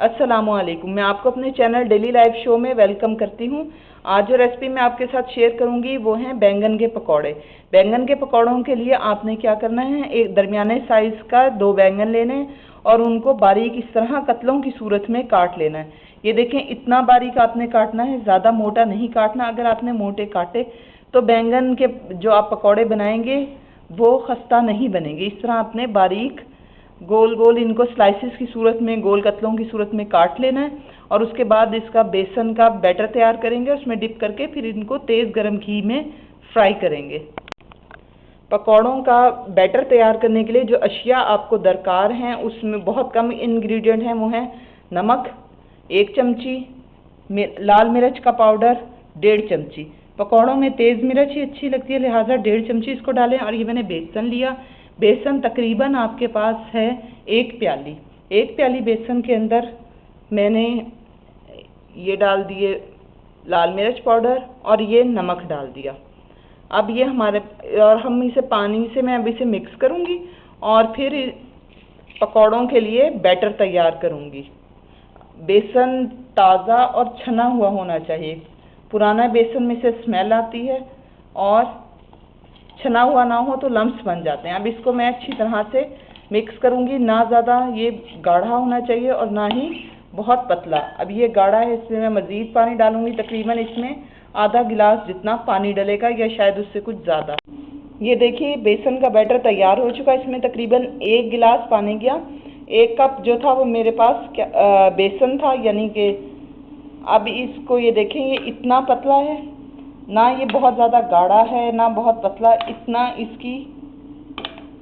अस्सलामुअलैकुम। मैं आपको अपने चैनल डेली लाइफ शो में वेलकम करती हूँ। आज जो रेसिपी मैं आपके साथ शेयर करूँगी वो हैं बैंगन के पकौड़े। बैंगन के पकौड़ों के लिए आपने क्या करना है, एक दरमियाने साइज़ का 2 बैंगन लेने और उनको बारीक इस तरह कतलों की सूरत में काट लेना है। ये देखें, इतना बारीक आपने काटना है, ज़्यादा मोटा नहीं काटना। अगर आपने मोटे काटे तो बैंगन के जो आप पकौड़े बनाएंगे वो खस्ता नहीं बनेंगे। इस तरह आपने बारीक गोल गोल इनको स्लाइसिस की सूरत में, गोल कतलों की सूरत में काट लेना है। और उसके बाद इसका बेसन का बैटर तैयार करेंगे, उसमें डिप करके फिर इनको तेज़ गरम घी में फ्राई करेंगे। पकौड़ों का बैटर तैयार करने के लिए जो अशिया आपको दरकार हैं उसमें बहुत कम इंग्रेडिएंट हैं। वो हैं नमक 1 चमची, लाल मिर्च का पाउडर 1.5 चमची। पकौड़ों में तेज़ मिर्च ही अच्छी लगती है, लिहाजा 1.5 चमची इसको डालें। और ये मैंने बेसन लिया, बेसन तकरीबन आपके पास है 1 प्याली। 1 प्याली बेसन के अंदर मैंने ये डाल दिए लाल मिर्च पाउडर और ये नमक डाल दिया। अब ये हमारे, और हम इसे पानी से, मैं अब इसे मिक्स करूँगी और फिर पकौड़ों के लिए बैटर तैयार करूँगी। बेसन ताज़ा और छना हुआ होना चाहिए। पुराना बेसन में से स्मेल आती है और छना हुआ ना हो तो लम्स बन जाते हैं। अब इसको मैं अच्छी तरह से मिक्स करूँगी। ना ज़्यादा ये गाढ़ा होना चाहिए और ना ही बहुत पतला। अब ये गाढ़ा है, इसमें मैं मज़ीद पानी डालूँगी। तकरीबन इसमें आधा गिलास जितना पानी डलेगा या शायद उससे कुछ ज़्यादा। ये देखिए, बेसन का बैटर तैयार हो चुका है। इसमें तकरीबन 1 गिलास पानी गया। 1 कप जो था वो मेरे पास बेसन था, यानी कि अब इसको ये देखें, ये इतना पतला है, ना ये बहुत ज़्यादा गाढ़ा है ना बहुत पतला। इतना इसकी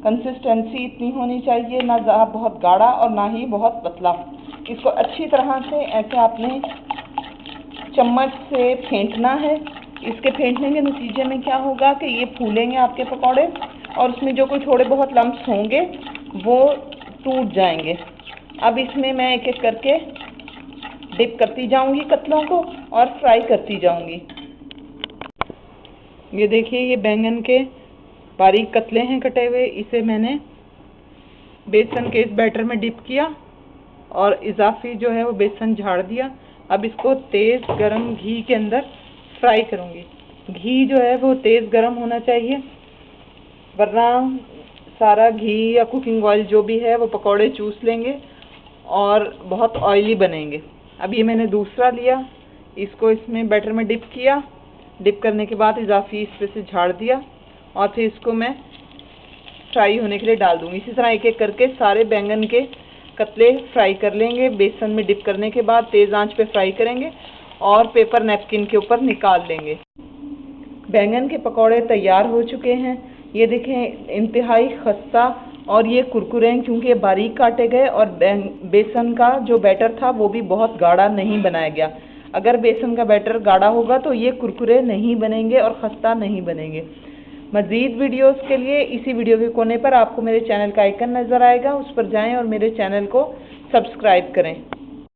कंसिस्टेंसी इतनी होनी चाहिए, ना बहुत गाढ़ा और ना ही बहुत पतला। इसको अच्छी तरह से ऐसे आपने चम्मच से फेंटना है। इसके फेंटने के नतीजे में क्या होगा कि ये फूलेंगे आपके पकौड़े और उसमें जो कोई थोड़े बहुत लम्स होंगे वो टूट जाएंगे। अब इसमें मैं एक एक करके डिप करती जाऊंगी कतलों को और फ्राई करती जाऊंगी। ये देखिए, ये बैंगन के बारीक कतले हैं कटे हुए। इसे मैंने बेसन के इस बैटर में डिप किया और इजाफी जो है वो बेसन झाड़ दिया। अब इसको तेज़ गरम घी के अंदर फ्राई करूँगी। घी जो है वो तेज़ गरम होना चाहिए, वरना सारा घी या कुकिंग ऑयल जो भी है वो पकौड़े चूस लेंगे और बहुत ऑयली बनेंगे। अब ये मैंने दूसरा लिया, इसको इसमें बैटर में डिप किया। डिप करने के बाद इजाफी इस पे से झाड़ दिया और फिर इसको मैं फ्राई होने के लिए डाल दूँगी। इसी तरह एक एक करके सारे बैंगन के कतले फ्राई कर लेंगे। बेसन में डिप करने के बाद तेज़ आंच पे फ्राई करेंगे और पेपर नैपकिन के ऊपर निकाल लेंगे। बैंगन के पकौड़े तैयार हो चुके हैं। ये देखें, इंतहाई खस्ता और ये कुरकुरे हैं क्योंकि ये बारीक काटे गए और बेसन का जो बैटर था वो भी बहुत गाढ़ा नहीं बनाया गया। अगर बेसन का बैटर गाढ़ा होगा तो ये कुरकुरे नहीं बनेंगे और खस्ता नहीं बनेंगे। मज़ीद वीडियोस के लिए इसी वीडियो के कोने पर आपको मेरे चैनल का आइकन नज़र आएगा, उस पर जाएं और मेरे चैनल को सब्सक्राइब करें।